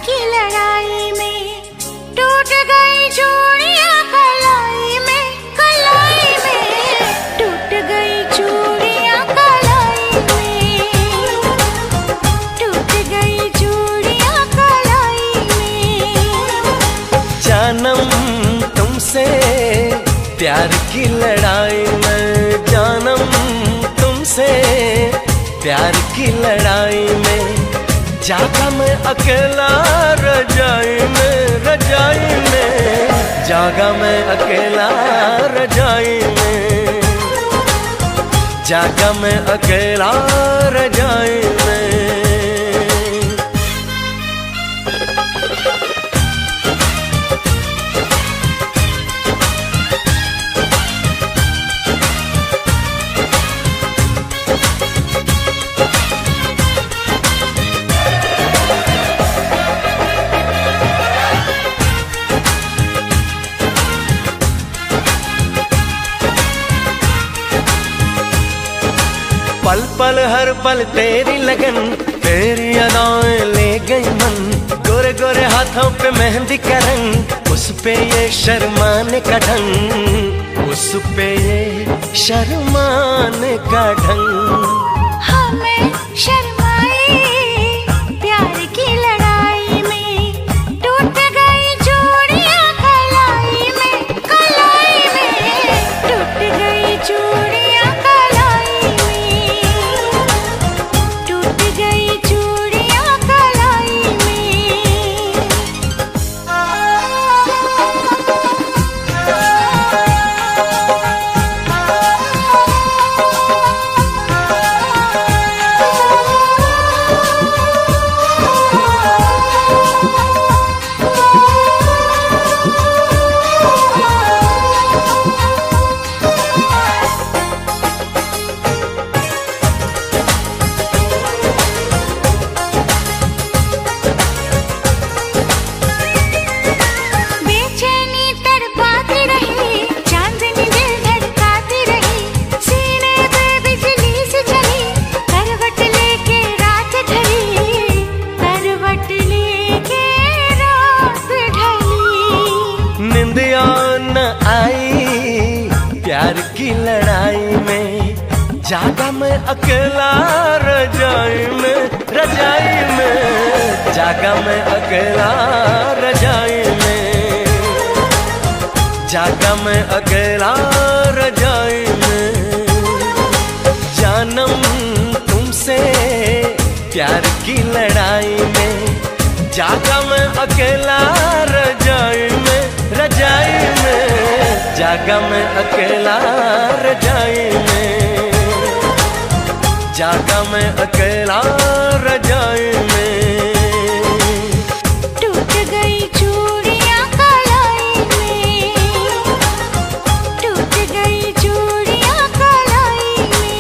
की लड़ाई में टूट गई चूड़ियां कलाई में, कलाई में टूट गई चूड़ियां कलाई में, टूट गई चूड़ियां कलाई में। जानम तुमसे प्यार की लड़ाई में, जानम तुमसे प्यार की लड़ाई में, जागा मैं अकेला रजाई में, रजाई में जागा मैं अकेला रजाई में, जागा मैं अकेला रजाई में। पल पल हर पल तेरी लगन, तेरी अदाएं ले गई मन, गोरे गोरे हाथों पे मेहंदी का रंग, उस पे ये शर्माने का ढंग, उस पे ये शर्माने का ढंग। हमें शर्माए प्यार की लड़ाई में, टूट गई चूड़ियां कलाई में, कलाई में टूट गई चूड़ियां कलाई में, टूट गई चूड़ियां कलाई में। निंदिया न आई प्यार की लड़ाई में, जागा मैं अकेला रजाई में, रजाई में जागा मैं अकेला रजाई में, जागा मैं अकेला रजाई में। जानम तुमसे प्यार की लड़ाई में, जागा मैं अकेला रजाई में, रजाई में जागा मैं अकेला रजाई में, जागा मैं अकेला रजाई में। टूट गई चूड़ियां कलाई में, टूट गई चूड़ियां कलाई में।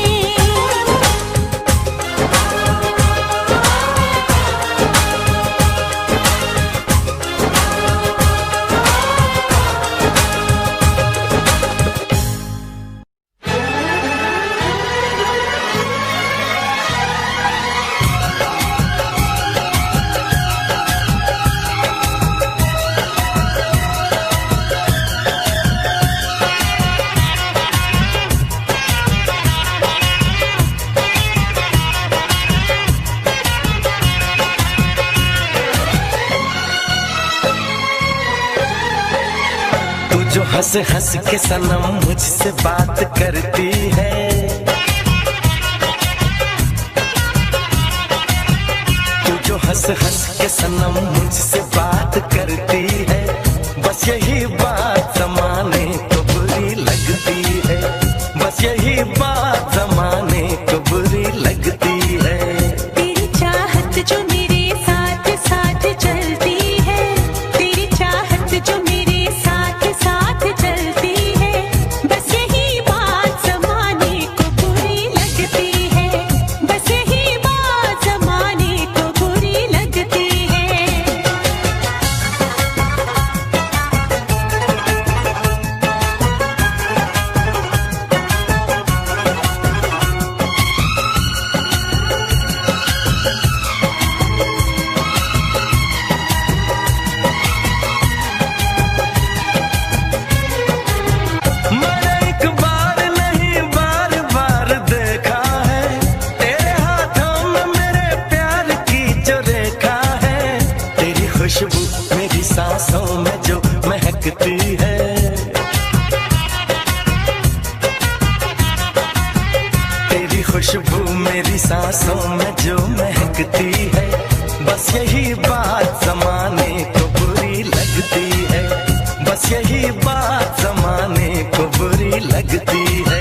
जो हंस हंस के सनम मुझसे बात करती है, तू जो हंस हंस के सनम मुझसे बात करती है, बस यही बात ज़माने को बुरी लगती है, बस यही बात ज़माने को बुरी लगती है। तेरी चाहत जो मेरे साथ साथ चलती है, तेरी चाहत जो मेरे साथ साथ चलती है, बस यही बात ज़माने को बुरी लगती है, बस यही बात ज़माने को बुरी लगती है। चमकती है। तेरी खुशबू मेरी सांसों में जो महकती है, बस यही बात जमाने को बुरी लगती है, बस यही बात जमाने को बुरी लगती है।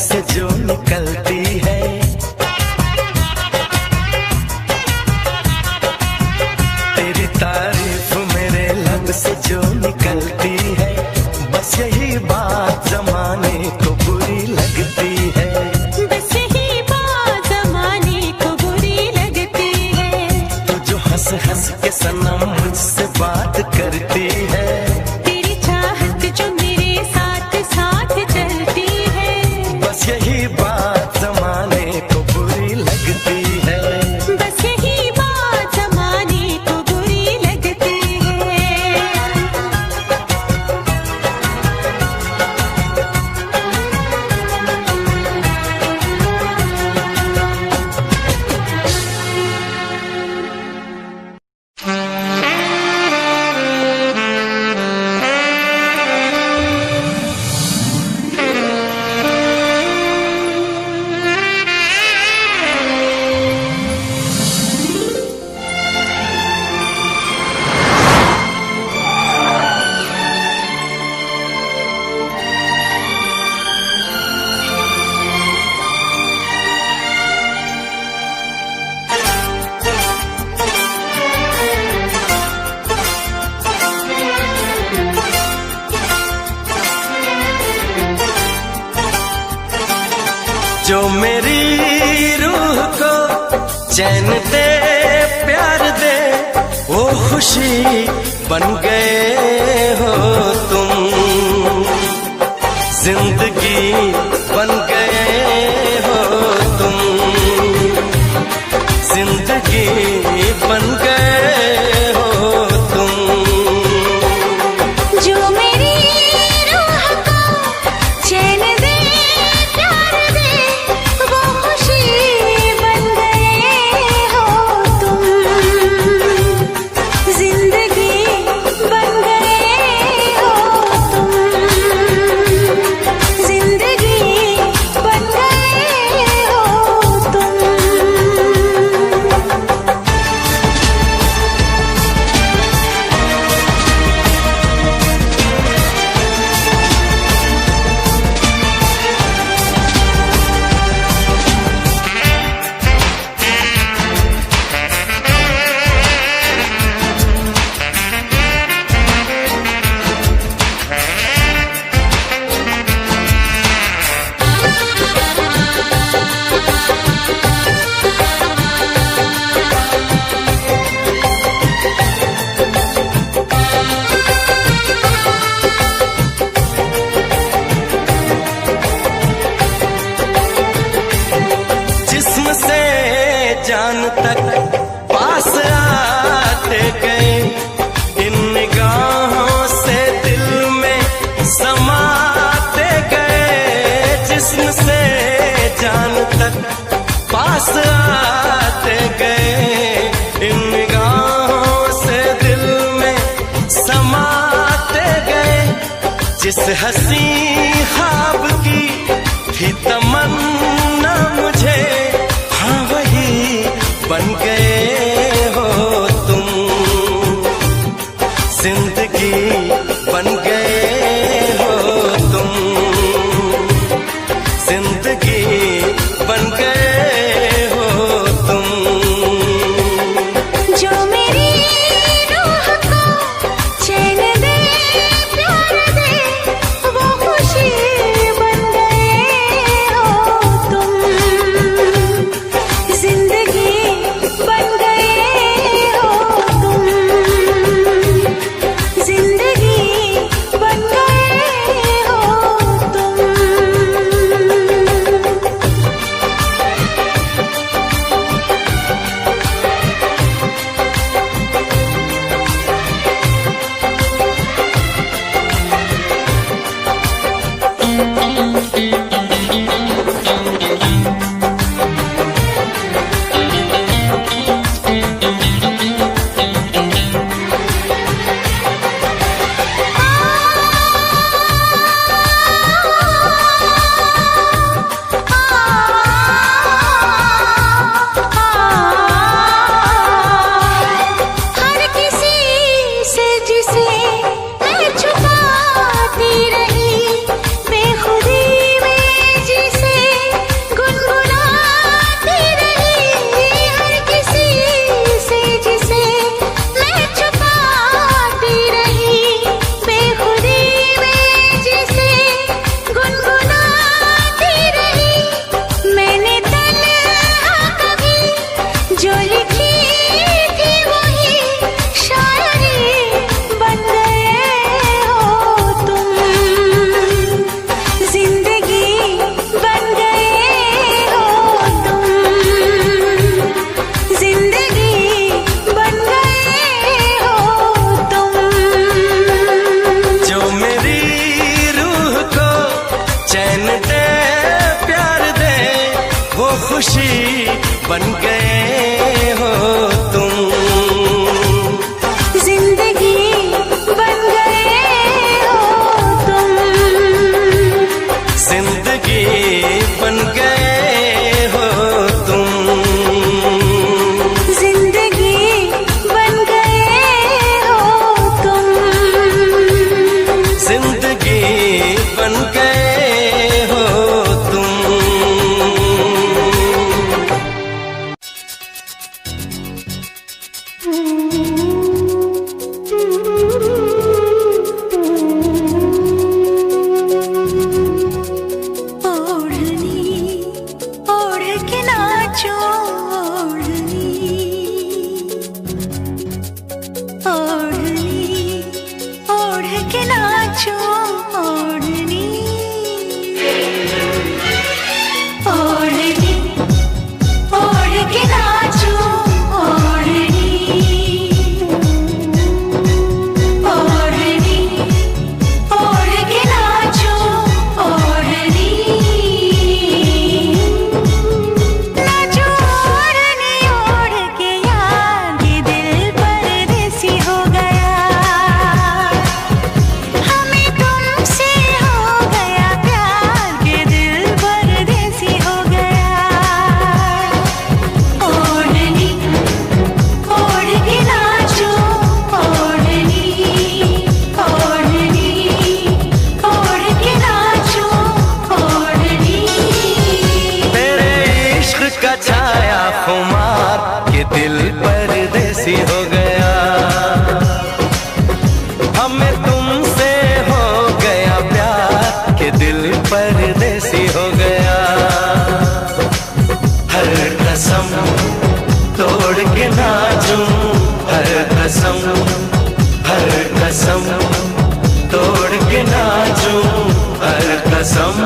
से जो निकलती है, तेरी तारीफ मेरे लब से जो निकलती है, बस यही बात जमाने को बुरी लगती है, बस यही बात जमाने को बुरी लगती है। तू जो हंस हंस के सनम मुझसे बात करती है, तेरी चाहत जो मेरे साथ साथ चलती है, बस यही बात जमाने को बुरी लगती है, बस यही बात जमाने को बुरी लगती है। जो मेरी रूह को चैन दे प्यार दे, वो खुशी बन गए हो तुम, जिंदगी बन गए हो तुम, जिंदगी बन गए हो तुम। जो मेरी रूह को चैन दे प्यार दे, वो खुशी बन गए हो तुम, जिंदगी बन गए हो तुम, जिंदगी बन गए हो तुम। जान तक पास आते गए, इन निगाहों से दिल में समाते गए, जिस्म से जान जिस हंसी ख्वाब की थी तमन्ना मुझे, हाँ वही बन गए हो तुम। जिंदगी बन गए हो तुम, जिंदगी बन गए हो तुम। जो मेरी रूह को चैन दे, प्यार दे, वो खुशी बन गए हो तुम। जिंदगी बन गए हो तुम, जिंदगी बन गए हो तुम। हर किसी से जिसे मैं छुपाती रही, बेखुदी में जिसे गुनगुनाती रही। हर किसी से जिसे मैं छुपाती रही, बेखुदी में जिसे गुनगुनाती रही। मैंने तन्हा कभी जो लिखी थी वही शायरी बन गए हो तुम। जिंदगी बन गए हो तुम, जिंदगी बन गए हो तुम। जो मेरी रूह को चैन दे, प्यार दे, वो खुशी बन गए हो तुम। जिंदगी बन गए हो तुम, जिंदगी बन गए हो तुम। जिंदगी बन गए हो तुम। जिंदगी बन गए हो तुम। ओढ़नी ओढ़ के नाचो, ओढ़नी ओढ़नी ओढ़ के नाचो, ओढ़नी ओढ़नी ओढ़ के नाचो, ओढ़नी ओढ़नी ओढ़ के नाचो, ओढ़नी नाचो। ओढ़नी ओढ़ के यार ये दिल परदेसी हो गया, हमें तुमसे हो गया प्यार, ये दिल परदेसी हो गया। ओढ़नी ओढ़ के नाचो, ओढ़नी ओढ़नी ओढ़ के नाचो, ओढ़नी। तेरे इश्क का छाया खुमार के दिल परदेसी हो गया, हमें तुमसे हो गया प्यार के दिल परदेसी हो गया। हर कसम तोड़ के नाचूं, हर कसम, हर कसम तोड़ के नाचूं, हर कसम।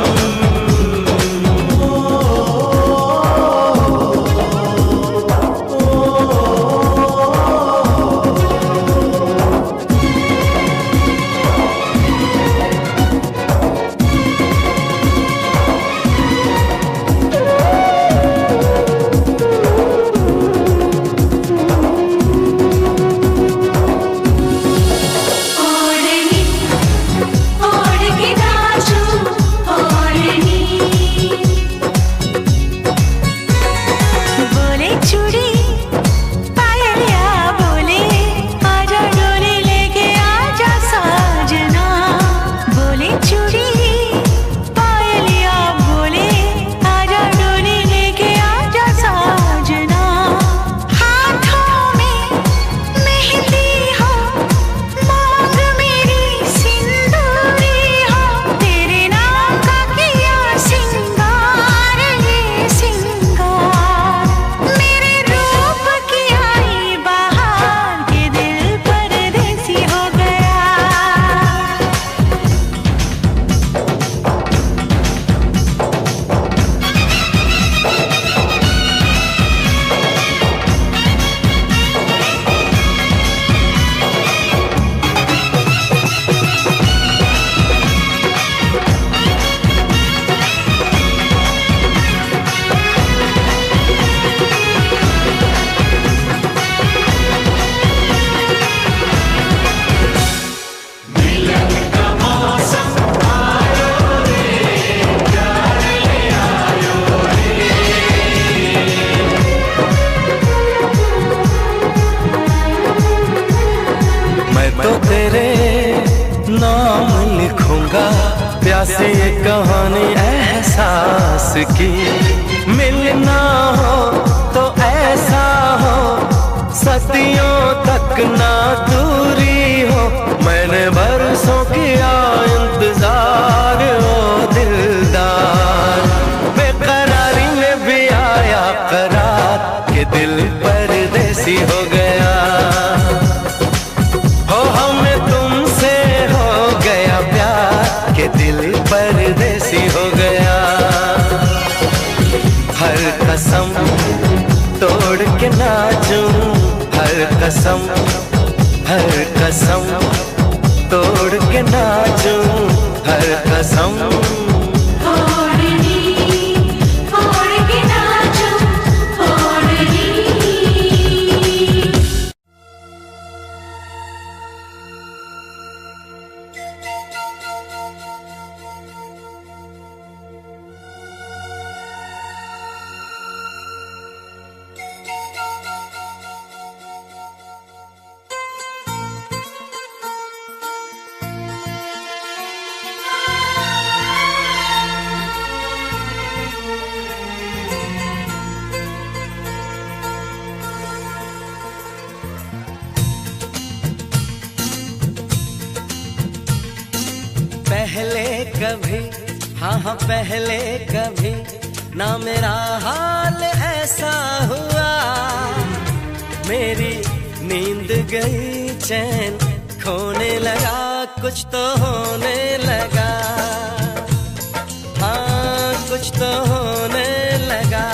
ओढ़नी ओढ़ कहानी एहसास की। मिलना हो तो ऐसा हो, सदियों तक ना दूरी हो। मैंने बरसों किया इंतजार ओ दिलदार, बेकरारी में भी आया करार के दिल परदेसी हो गया। हो हमें तुमसे हो गया प्यार के दिल परदेसी हो गया। हर कसम तोड़ के नाचूं, हर कसम तोड़ के नाचूं, हर कसम पहले कभी, हाँ पहले कभी ना मेरा हाल ऐसा हुआ। मेरी नींद गई, चैन खोने लगा, कुछ तो होने लगा। हाँ कुछ तो होने लगा।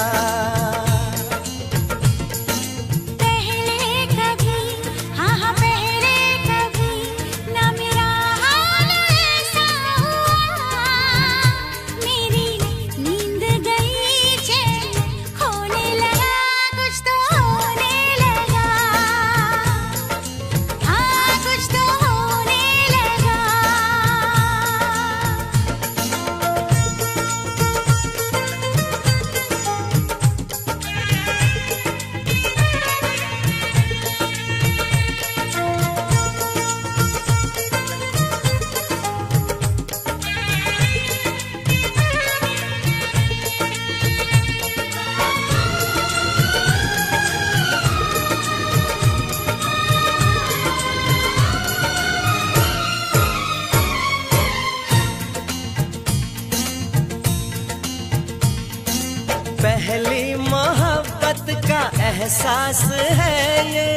पहली मोहब्बत का एहसास है ये,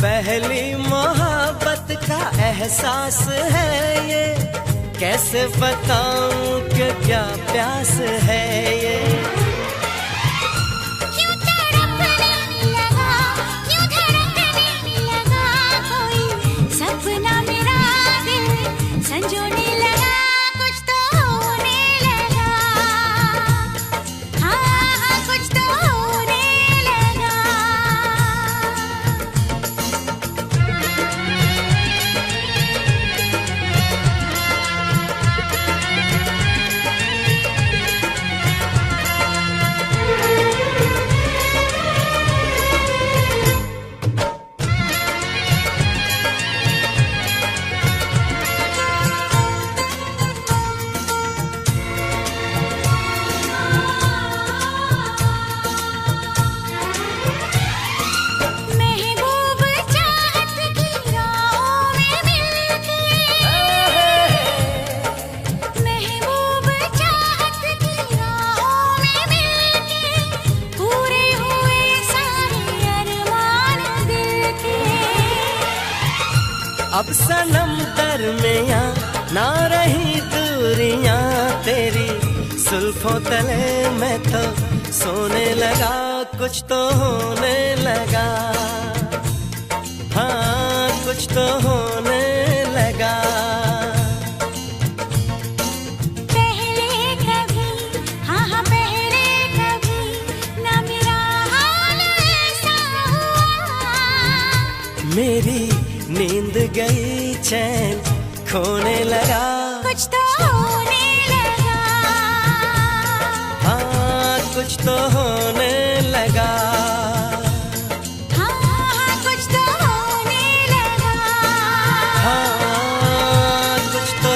पहली मोहब्बत का एहसास है ये। कैसे बताऊं कि क्या प्यास है ये। क्यों तड़पने लगा, क्यों धड़कने लगा, कोई सपना मेरा दिल संजोने लगा। कुछ तो होने लगा, हाँ कुछ तो होने लगा। अब सनम दरमियां ना रही दूरियां तेरी, जुल्फों तले मैं तो सोने लगा। कुछ तो होने लगा, हाँ कुछ तो होने लगा। पहले कभी, हाँ पहले कभी ना मेरा हाल ऐसा हुआ। मेरी नींद गई, चैन खोने लगा। कुछ तो होने लगा, हाँ कुछ तो होने लगा। हाँ कुछ तो होने लगा। हाँ कुछ तो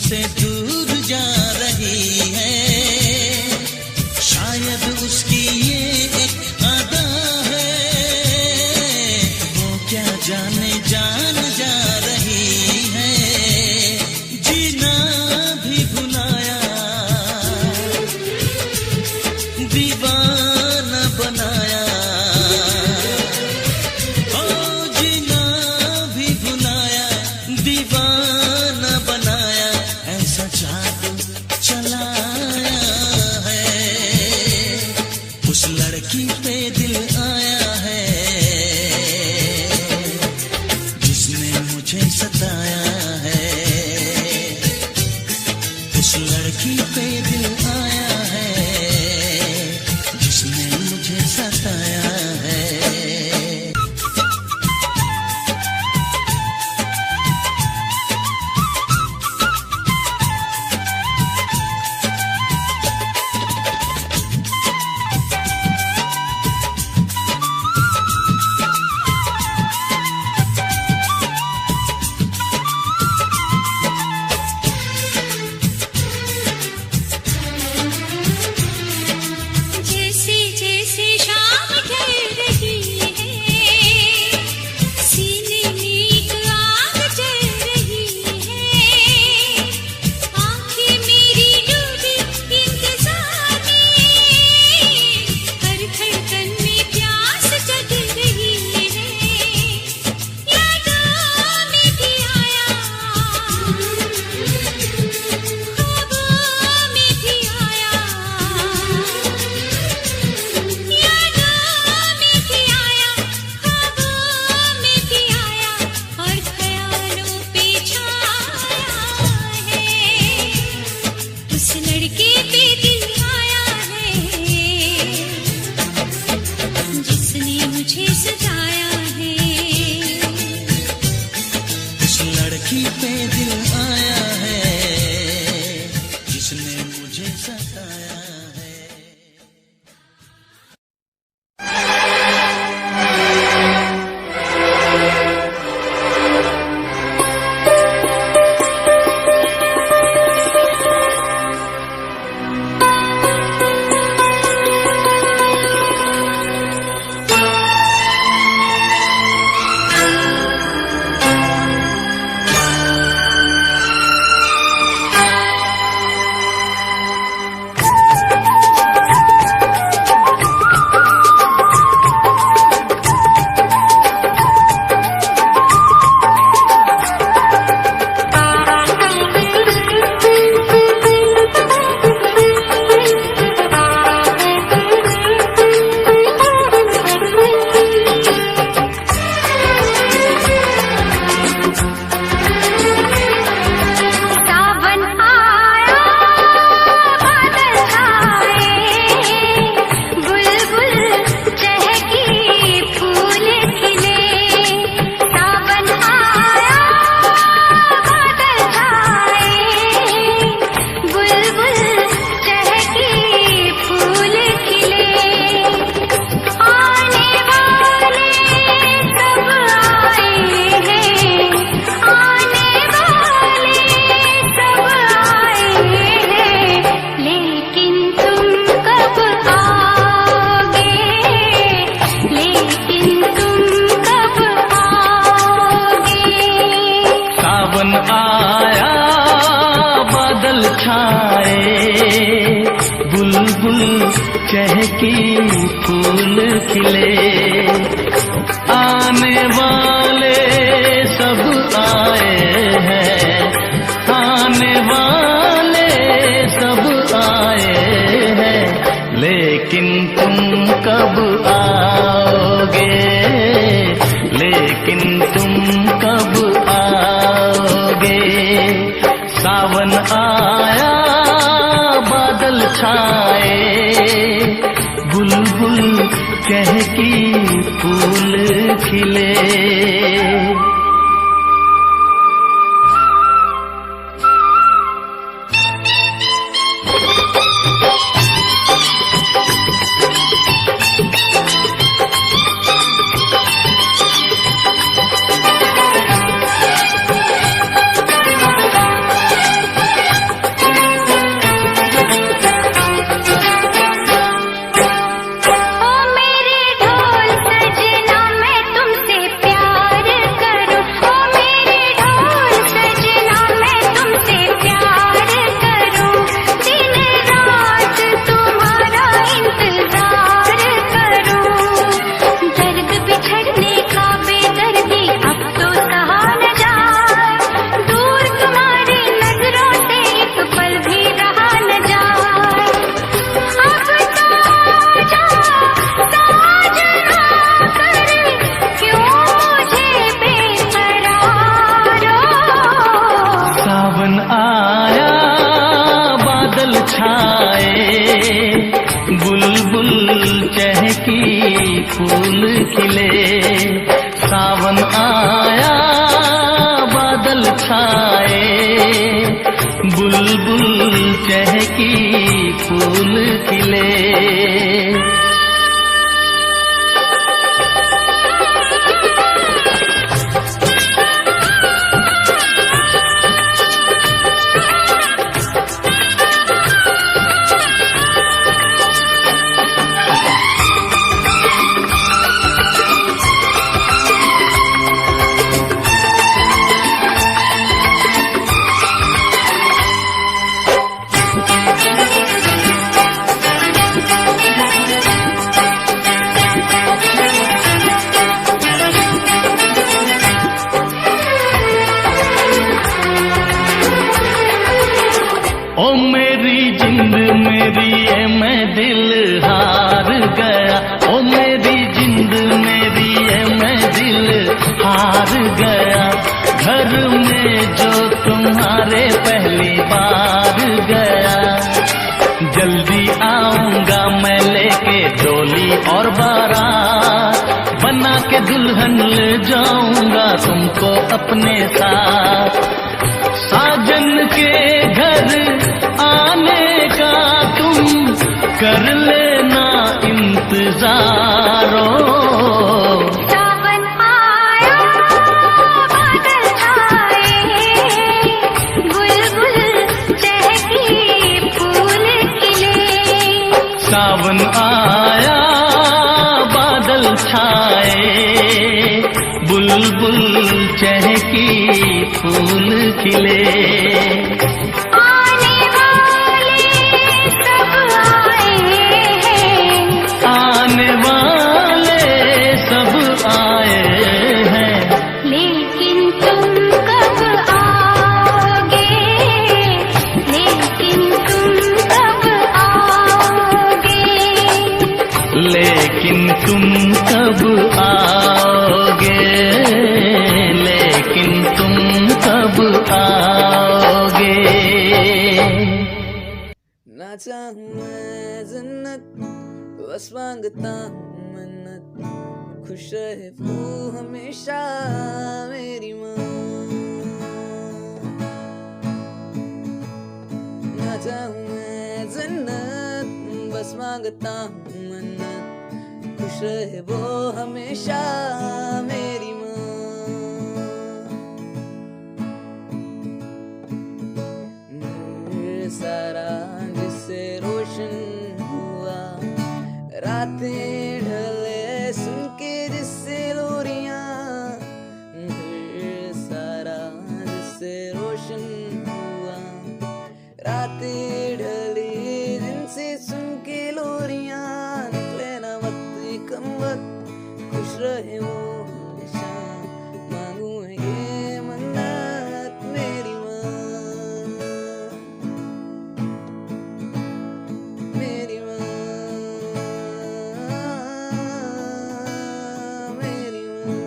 मुझसे दूर जा रही है, शायद उसकी ये एक अदा है, वो क्या जाने जान जा रही है, जीना भी भुलाया, दीवाना बनाया, ओ जीना भी भुलाया, दीवाना बनाया, ऐसा जादू चलाया है, उस लड़की पे दिल आया है, जिसने मुझे सताया है, उस लड़की पे दिल आया है, जिसने मुझे सताया है। जैसे जैसे शाम ढल रही है, सीने में एक आग जल रही है, आंखें मेरी डूबी इंतजार में, हर धड़कन में प्यास जग रही है, यादों में भी आया, ख्वाबों में भी आया, यादों में भी आया, ख्वाबों में भी आया, और ख्यालों पे छाया है, उस लड़के पे दिल आया है, जिसने मुझे सताया है, उस लड़की पे दिल आया है, जिसने मुझे सताया है। सावन आया, बादल छाए, बुलबुल चहकी, फूल खिले, सावन आया, बादल छाए, बुलबुल चहकी, फूल खिले, आने वाले सब आए हैं, आने वाले सब आए हैं, लेकिन तुम कब आओगे, लेकिन तुम कब आओगे। सावन आया, बादल छाए, बुलबुल चहकी, फूल खिले, आने वाले सब आए हैं, आने वाले सब आए हैं, लेकिन तुम कब आओगे, लेकिन तुम कब आओगे। सावन आया, बादल छाए, बुलबुल चहकी, फूल खिले। बुलबुल चहकी फूल खिले, सावन आया बादल छाए, बुलबुल चहकी फूल खिले। ओ मेरी जिंद मेरी ये मैं दिल हार गया, ओ मेरी जिंद मेरी ये मैं दिल हार गया, घर में जो तुम्हारे पहली बार गया, जल्दी आऊंगा मैं लेके डोली और बारात, बना के दुल्हन ले जाऊंगा तुमको अपने साथ, साजन के घर आने का तुम कर लेना इंतजारो। सावन आया बादल छाए, बुलबुल चहकी फूल खिले। सावन आया बादल छाए, बुलबुल चहकी फूल खिले। आने वाले सब आए हैं, आने वाले सब आए हैं, लेकिन तुम कब आओगे, लेकिन तुम कब आओगे, लेकिन तुम कब आओगे, लेकिन तुम कब आओगे। ना चाहूं मैं जन्नत बस मांगता हूँ मन्नत, खुश रहे वो हमेशा मेरी माँ। ना चाहूं मैं जन्नत बस मांगता हूँ मन्नत, खुश रहे वो हमेशा मेरी माँ। सारा जिससे रोशन हुआ, रातें ढले सुन के जिससे लोरियां, सारा जिससे रोशन हुआ, रातें ढली जिनसे सुन के लोरियां, निकले ना वक्त कम वक्त, खुश रहे वो हमेशा, मांगू ये मन्नत मेरी माँ, मेरी माँ, मेरी माँ।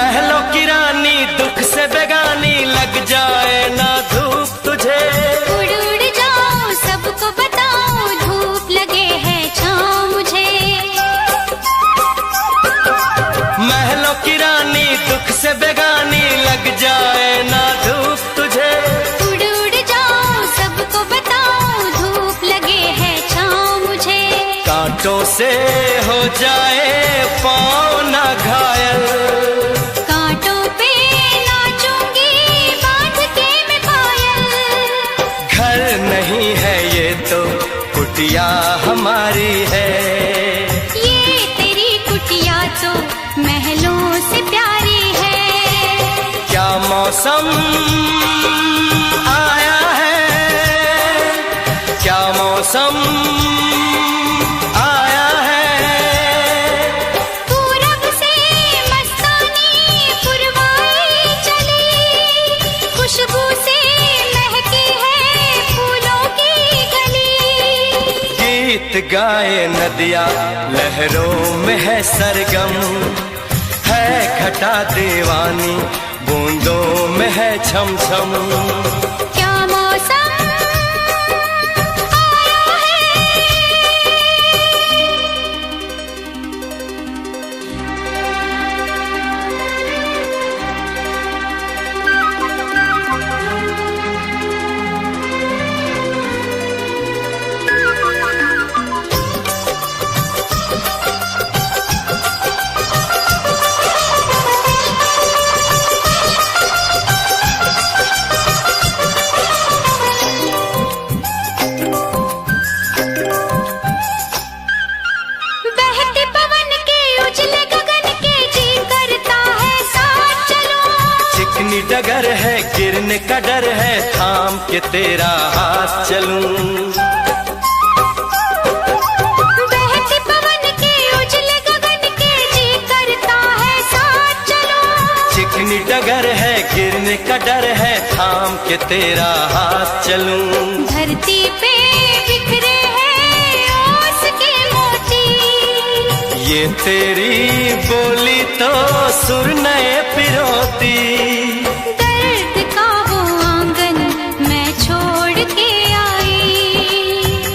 महलों की रानी दुख से बेगानी, लग जाए ना धूप तुझे। उड़ उड़ जाऊं सबको बताऊं, धूप लगे है छाँव मुझे। महलों की रानी दुख से बेगानी, लग जाए ना धूप तुझे। उड़ उड़ जाऊं सबको बताऊं, धूप लगे है छाँव मुझे। कांटों से हो जाए पाँव ना घायल, कांटों पे नाचूंगी बांध के मैं पायल। घर नहीं है ये तो कुटिया हमारी है। ये तेरी कुटिया तो महलों से प्यारी है। क्या मौसम आया है, क्या मौसम आया है। पूरब से मस्तानी पुरवाई चली, खुशबू से महकी है फूलों की गली। गीत गाए नदिया लहरों में है सरगम, है घटा दीवानी बूंदों में है छम छम। क्या मौसम आया है। बहते पवन के उजले गगन के जी करता है साथ चलूं। चिकनी डगर है गिरने का डर है, थाम के तेरा हाथ चलूं। बहते पवन के उजले गगन के जी करता है साथ चलूं। चिकनी डगर है गिरने का डर है, थाम के तेरा हाथ चलूं। धरती पे बिखरे हैं ओस के मोती। ये तेरी बोली तो सुर नए पिरोती। दर्द का वो आंगन मैं छोड़ के आई।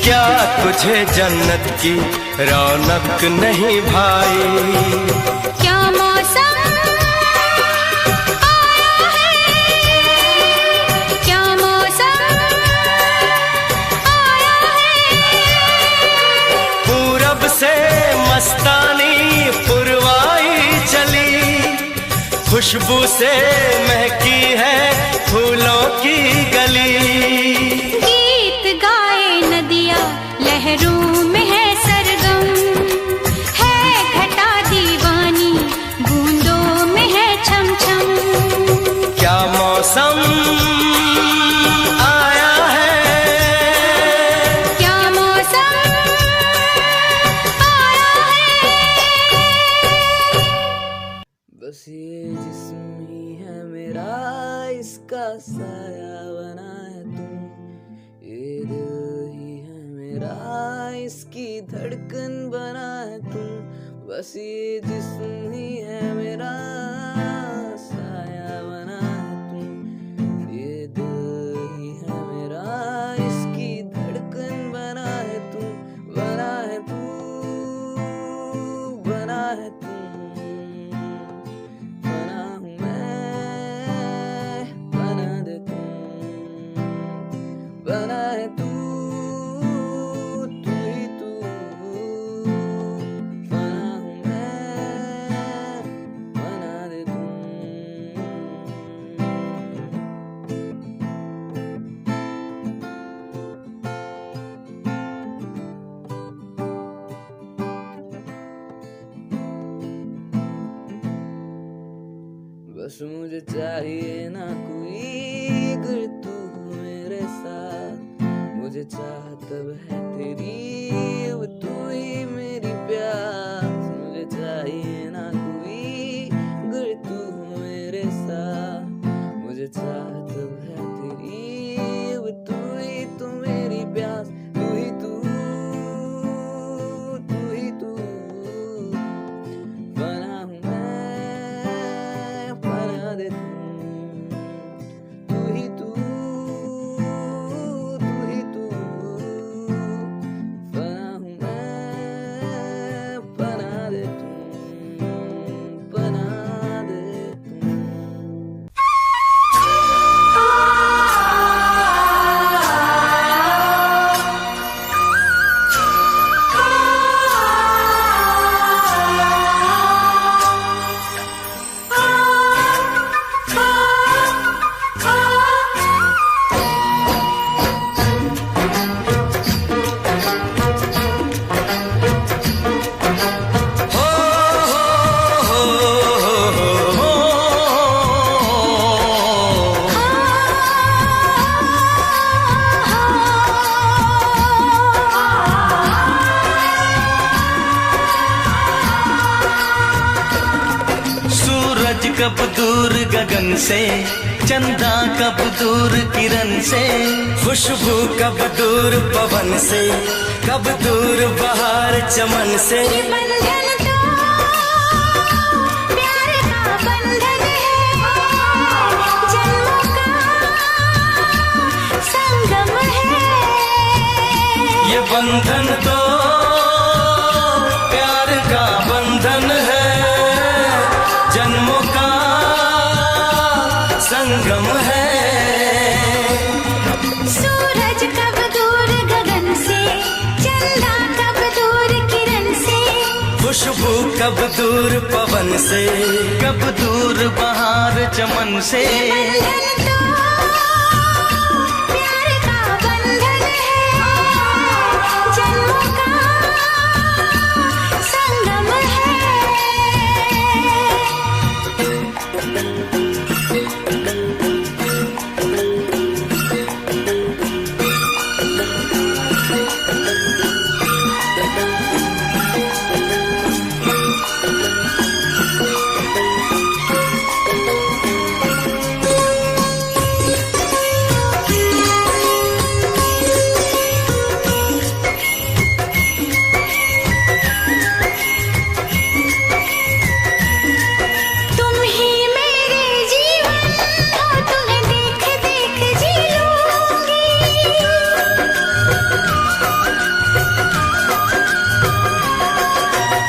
क्या तुझे जन्नत की रौनक नहीं भाई। क्या मौसम आया है। क्या मौसम आया है। पूरब से मस्तानी पुरवाई चली, खुशबू से महकी है फूलों की गली। गीत गाए नदिया लहरों में है सरगम, है घटा दीवानी बूंदों में है छम छम। क्या मौसम आया है। क्या मौसम आया है। बस ये जिस्म ही है मेरा, इसका साया बना है तुम। ये दिल ही है मेरा, इसकी धड़कन बना है तुम। बस ये जिस्म ही है मेरा, साया बना है तुम। ये दिल ही है मेरा, इसकी धड़कन बना है तुम। बना है तू, बना है तुम। बना हूँ मैं, बना दे तुम। बना है तू, तू ही तू। बना हूँ मैं, बना दे तुम। बस मुझे चाहिए ना कोई, अगर तू हो मेरे साथ। मुझे चाह तब है तेरी, अब तू ही मेरी प्यास। मुझे चाहिए ना कोई, अगर तू हो मेरे साथ। मुझे चाह तब है तेरी, अब तू ही तो मेरी प्यास। तू ही तू, तू ही तू। बना हूँ मैं, कब दूर गगन से, चंदा कब दूर किरण से, खुशबू कब दूर पवन से, कब दूर बहार चमन से। ये बंधन तो प्यार का बंधन है, जन्मों का संगम है। ये बंधन तो प्यार का बंधन है, जन्मों का संगम है। सूरज कब दूर गगन से, चंदा कब दूर किरण से, खुशबू कब दूर पवन से, कब दूर बहार चमन से। बंधन तो प्यार का बंधन है, जन्मों का संगम है। तुम ही मेरे जीवन हो, तुम्हें देख देख जी लूंगी।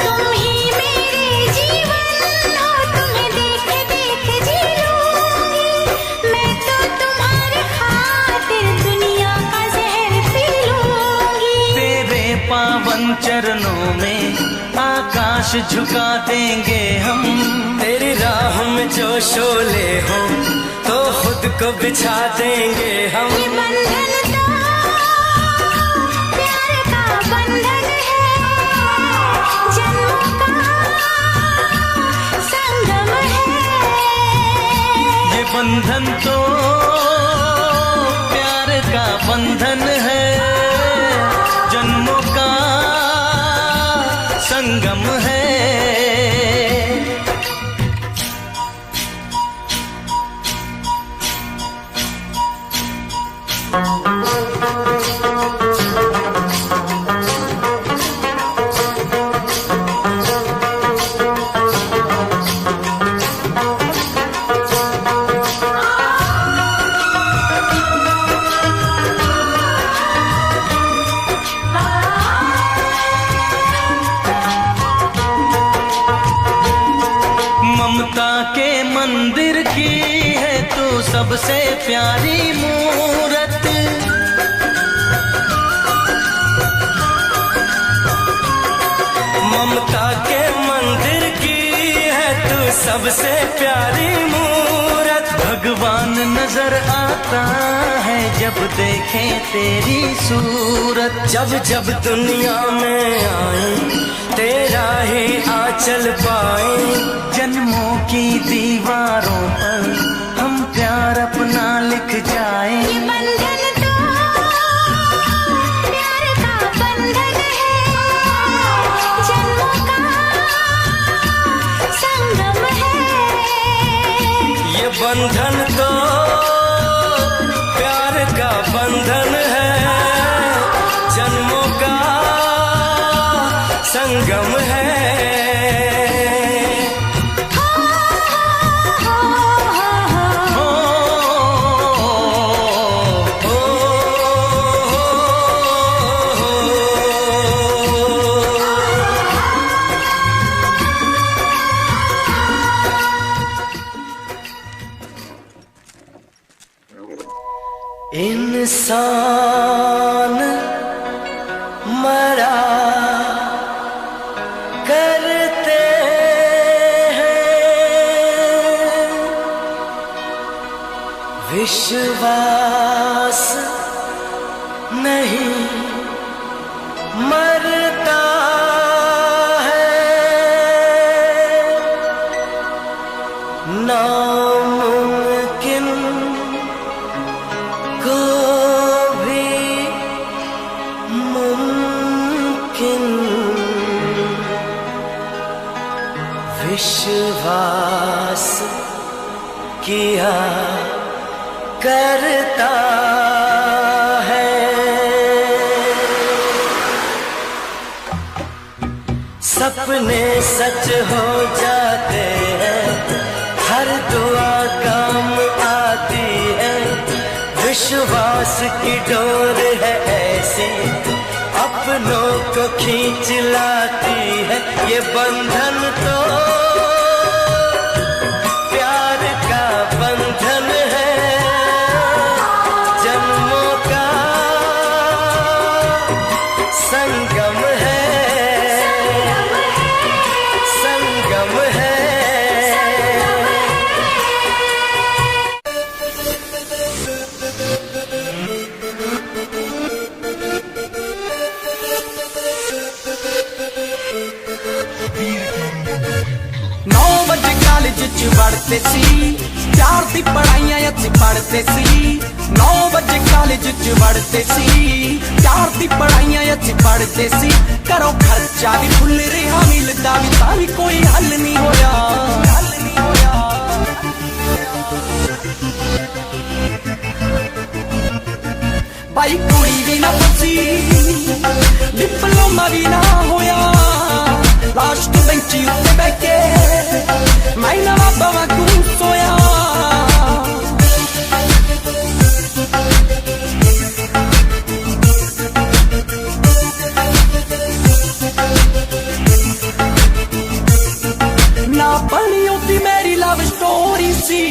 तुम ही मेरे जीवन हो, तुम्हें देख देख जी लूंगी। मैं तो तुम्हारे खातिर दुनिया का जहर पी लूंगी। तेरे पावन चरणों में आकाश झुका देंगे हम। तेरी राह में जो शोले हो तो खुद को बिछा देंगे हम। ये बंधन तो प्यार का बंधन है, जन्मों का संगम है। ये बंधन तो प्यार का बंधन है, जन्मों का संगम है। ममता के मंदिर की है तू सबसे प्यारी मूरत। ममता के मंदिर की है तू सबसे प्यारी मूरत। भगवान नजर आता है जब देखे तेरी सूरत। जब जब दुनिया में आए तेरा ही आंचल पाए। जन्मों की दीवारों पर हम प्यार अपना लिख जाए। ये बंधन तो प्यार का बंधन है, जन्मों का संगम है। ये बंधन तो प्यार का बंधन है, जन्मों का संगम है। इंसान मरा करते हैं, विश्वास नहीं मरता है। नामुमकिन को भी मुमकिन विश्वास किया करता है। सपने सच हो जाते हैं, हर दुआ काम आती है। विश्वास की डोर है ऐसी, अपनों को खींच लाती है। ये बंधन तो प्यार का बंधन है, जन्मों का संगम है, संगम है। कॉलेज च पढ़ते सी, प्यार दी पढ़ाइयां असीं पढ़ते सी। 9 बजे कॉलेज च पढ़ते सी, प्यार दी पढ़ाइयां असीं पढ़ते सी। घरों खर्चा भी फुल रहा, मिलदा भी तां भी कोई हल नहीं होया, हल नहीं होया। भाई कुड़ी भी ना फसी, डिप्लोमा भी ना होया। लास्ट बेंच उत्ते बैठे मैं नवा पवा तू सोया। ना बनी होती मेरी लव स्टोरी सी।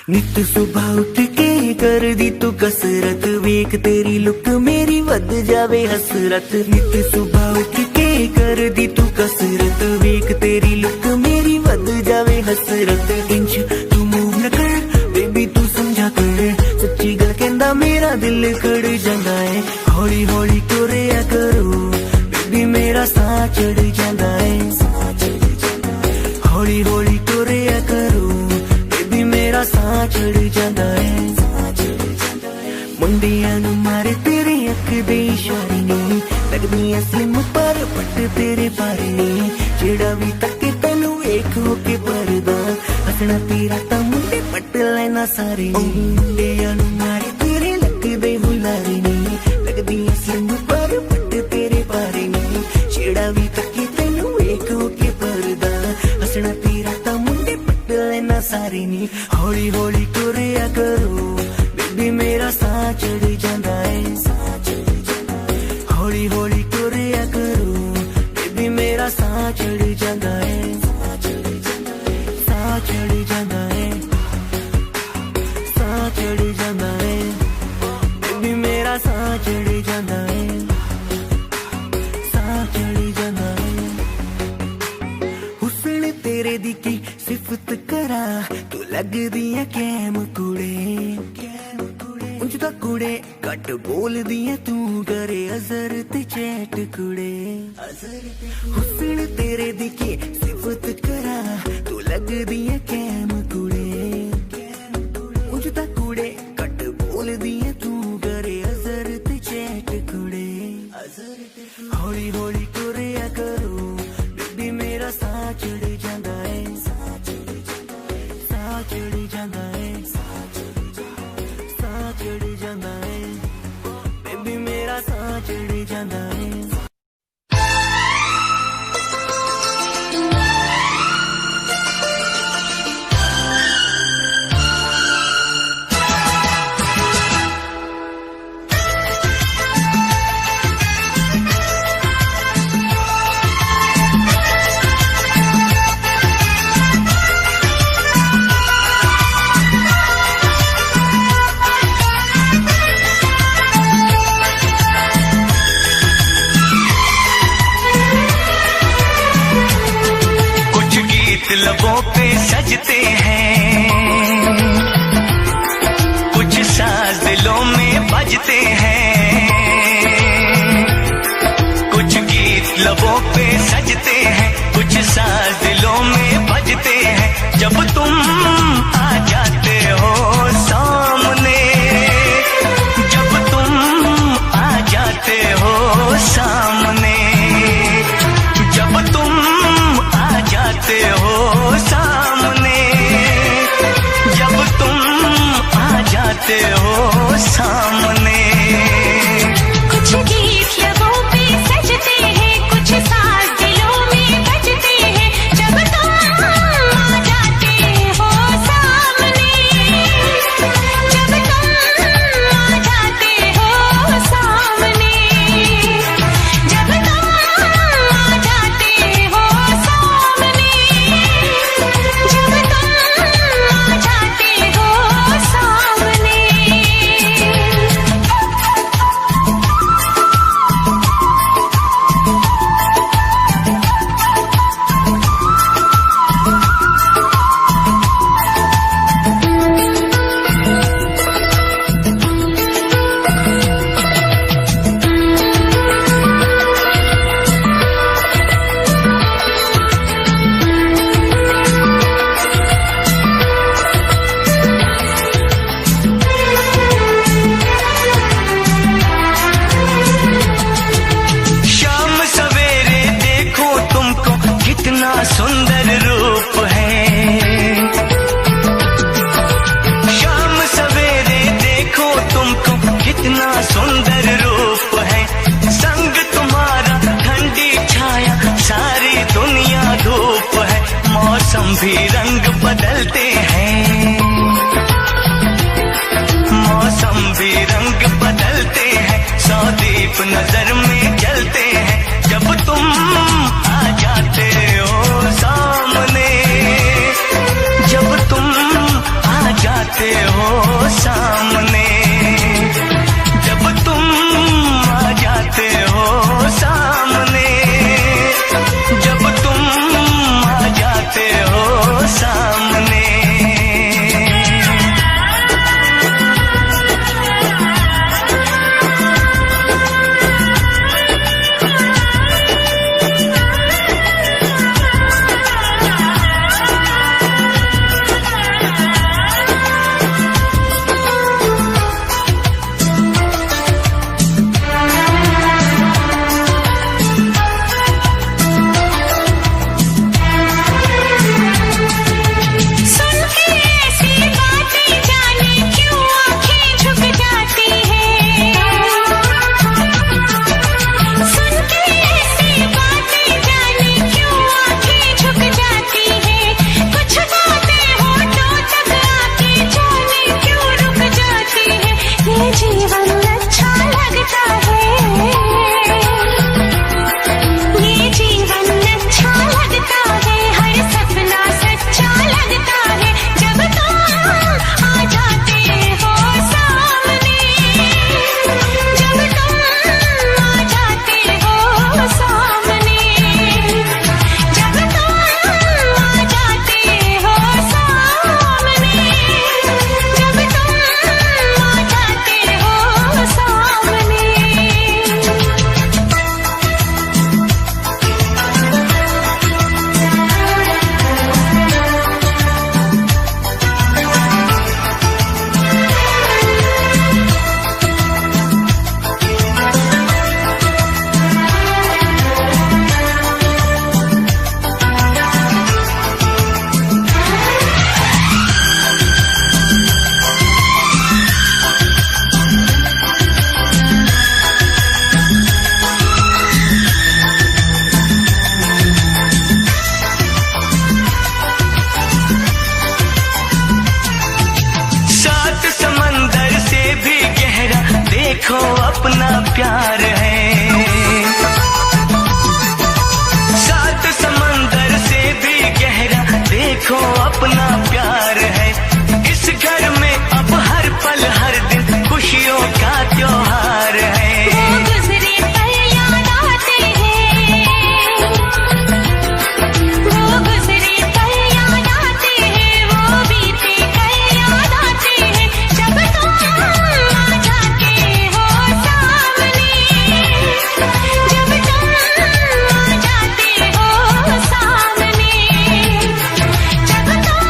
नित सुबह उठ के कर दी तू कसरत, वेख तेरी लुक मेरी वध जावे हसरत। नित सुबह उठ के कर दी तू कसरत, वेख तेरी लुक मेरी वध जावे हसरत। इंच तू मूव न कर बेबी तू समझा कर, सच्ची गल कहंदा मेरा दिल कड़ जांदा है। हौली हौली टुरिया करो बेबी मेरा साह चढ़ जांदा है। हौली हौली टुरिया करो मेरा साह चढ़ जांदा है। मुंडियां नूं मारे तेरे अख दे इशारे ने, लगदियां स्लिम पर पट तेरे बारे ने। जेड़ा भी तके तैनू वेख हो के परदा, हसना तेरा तां मुंडे पट लेना सारे। मुंडियां नूं मारे तेरे लक दे हुलारे ने, लगदियां स्लिम पर पट तेरे बारे ने। जेड़ा भी तके तैनू वेख हो के परदा, हसना तेरा तां मुंडे पट लेना सारे ने। हौली हौली टुरिया करो बेबी मेरा साह चढ़ जांदा है। हौली हौली टुरिया करो बेबी मेरा साह चढ़ जांदा है। साह चढ़ जांदा है, साह चढ़ जांदा है बेबी मेरा साह चढ़ जांदा है। साह चढ़ जांदा है। हुस्न तेरे दी की सिफत करा, तू लगदी है कैम कुड़े। उंज दा कुड़े घट बोलदी है तू, डरे अजर ते चैट कुड़े। हुस्न तेरे दी की सिफत करा, तू लगदी है कैम कुड़े। उंज दा कुड़े घट बोलदी है तू, डरे अजर ते चैट कुड़े। हौली हौली टुरिया करो बेबी मेरा साह चढ़ जांदा है। साह चढ़ जांदा है, साह चढ़ जांदा है बेबी मेरा साह चढ़ जांदा है। लबों पे सजते हैं, कुछ साज दिलों में बजते हैं। कुछ गीत लबों पे सजते हैं, कुछ साज दिलों में बजते हैं। जब तुम आ जाते हो सामने, जब तुम आ जाते हो सामने, बदलते हैं, मौसम भी रंग बदलते हैं, सौ दीप नजर में जलते हैं जब तुम आ जाते हो सामने, जब तुम आ जाते हो सामने, जब तुम आ जाते हो सामने, जब तुम आ जाते हो सामने। सुन के ऐसी बातें जाने क्यों आंखें झुक जाती हैं, सुन के ऐसी बातें जाने क्यों आंखें झुक जाती हैं, कुछ बातें होठों तक आके जाने क्यों रुक जाती हैं, ये जीवन अच्छा लगता है, ये जीवन अच्छा लगता है, हर सपना सच्चा लगता है जब तुम आ जाते हो सामने, जब तुम आ जाते हो सामने, जब तुम आ जाते हो सामने, जब तुम आ जाते हो सामने। सात समंदर से भी गहरा देखो अपना प्यार है, सात समंदर से भी गहरा देखो अपना प्यार है, इस घर में अब हर पल हर दिन खुशियों का त्योहार है। वो गुजरे पल याद आते हैं, वो गुजरे पल याद आते हैं, वो बीते कल याद आते हैं जब तुम आ जाते हो सामने, जब तुम आ जाते हो सामने, जब तुम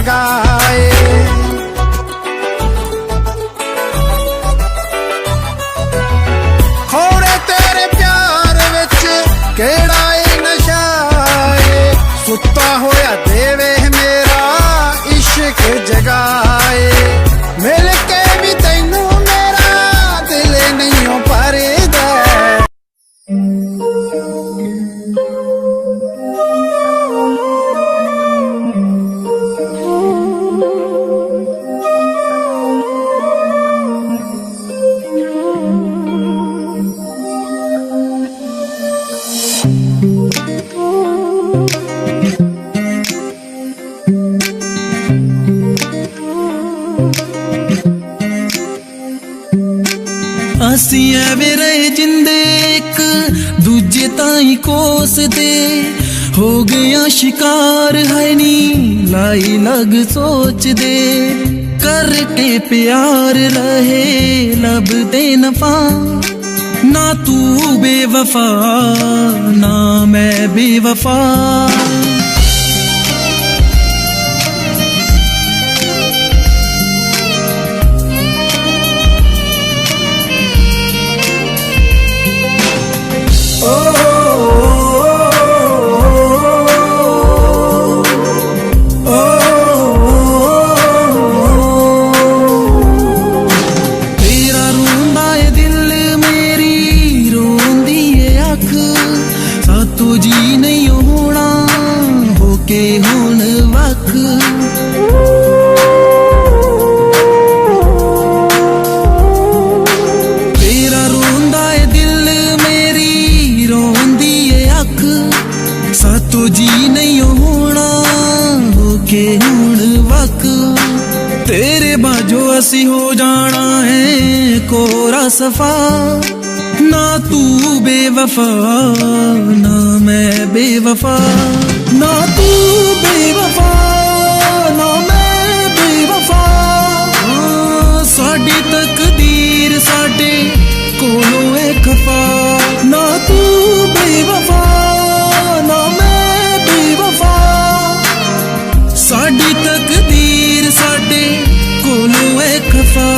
जगाए। खोड़े तेरे प्यार विच केड़ा ए नशा ए, सुता होया देवे मेरा इश्क जगाए। मिल के भी तैनू मेरा दिल नहीं भरदा। ਅਸੀਂ ਐਵੇਂ ਰਹੇ ਜਿੰਦੇ ਇੱਕ ਦੂਜੇ ਤਾਈਂ ਕੋਸਦੇ ਹੋ ਗਿਆ ਸ਼ਿਕਾਰ ਹੈ ਨੀ ਲਾਈ ਲਗ ਸੋਚਦੇ ਕਰਕੇ ਪਿਆਰ ਰਹੇ ਲੱਭਦੇ ਨਫਾ ਨਾ ਤੂੰ ਬੇਵਫਾ ਨਾ ਮੈਂ ਬੇਵਫਾ। ਅਸੀਂ ਹੋ ਜਾਣਾ ਹੈ ਕੋਰਾ ਸਫਾ ਨਾ ਤੂੰ ਬੇਵਫਾ ਨਾ ਮੈਂ ਬੇਵਫਾ ਨਾ ਤੂੰ ਬੇਵਫਾ ਨਾ ਮੈਂ ਬੇਵਫਾ। ਸਾਡੀ ਤਕਦੀਰ ਸਾਡੇ ਕੋਲੋਂ ਏ ਖਫਾ ਨਾ ਤੂੰ ਬੇਵਫਾ ਨਾ ਮੈਂ ਬੇਵਫਾ। ਸਾਡੀ ਤਕਦੀਰ ਸਾਡੇ ਕੋਲੋਂ ਏ ਖਫਾ।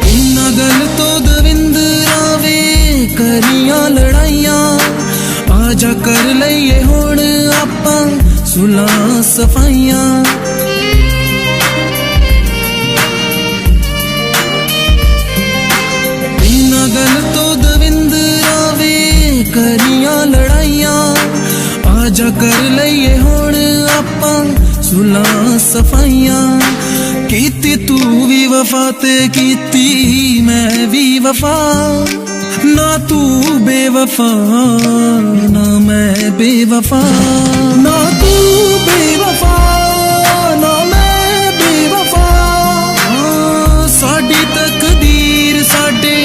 ਇੰਨਾ ਗੱਲ ਤੋਂ ਦਵਿੰਦਰਾ ਵੇ ਕਰੀਆਂ ਲੜਾਈਆਂ ਆਜਾ ਕਰ ਲਈਏ ਹੁਣ ਆਪਾਂ ਸੁਲਾਂ ਸਫਾਈਆਂ। ਬਿਨਾਂ ਗੱਲ ਤੋਂ ਦਵਿੰਦਰਾ ਵੇ ਕਰੀਆਂ ਲੜਾਈਆਂ ਆਜਾ ਕਰ ਲਈਏ ਹੁਣ ਆਪਾਂ ਸੁਲਾਂ ਸਫਾਈਆਂ। ਕੀਤੀ ਤੂੰ ਵੀ ਵਫਾ ਤੇ ਕੀਤੀ ਮੈਂ ਵੀ ਵਫਾ ਨਾ ਤੂੰ ਬੇਵਫਾ ਨਾ ਮੈਂ ਬੇਵਫਾ ਨਾ ਤੂੰ ਬੇਵਫਾ ਨਾ ਮੈਂ ਬੇਵਫਾ। ਸਾਡੀ ਤਕਦੀਰ ਸਾਡੇ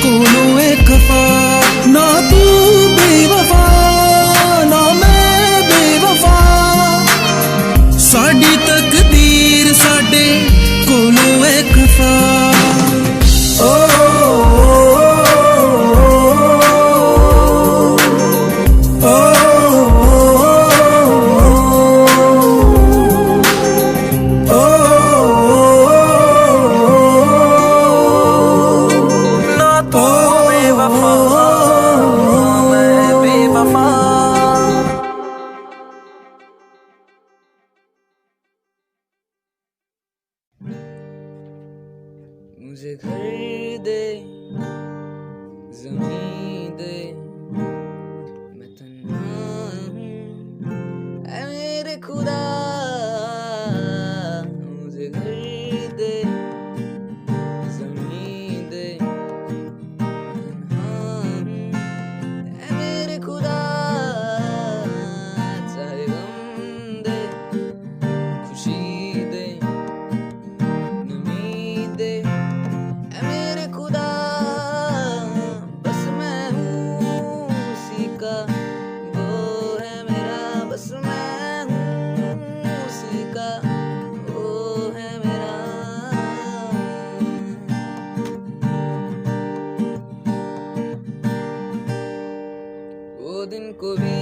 ਕੋਲੋਂ ਏ ਖਫਾ ਨਾ ਤੂੰ ਬੇਵਫਾ ਨਾ ਮੈਂ ਬੇਵਫਾ। ਸਾਡੀ ਤਕਦੀਰ ਸਾਡੇ ਕੋਲੋਂ ਏ ਖਫਾ। मुझे घर दे ज़मीन दे मैं तन्हा हूँ ऐ मेरे खुदा। मुझे घर दे ज़मीन दे मैं तन्हा हूँ ऐ मेरे खुदा। चाहे गम दे खुशी दे नमी दे बस मैं हूँ को भी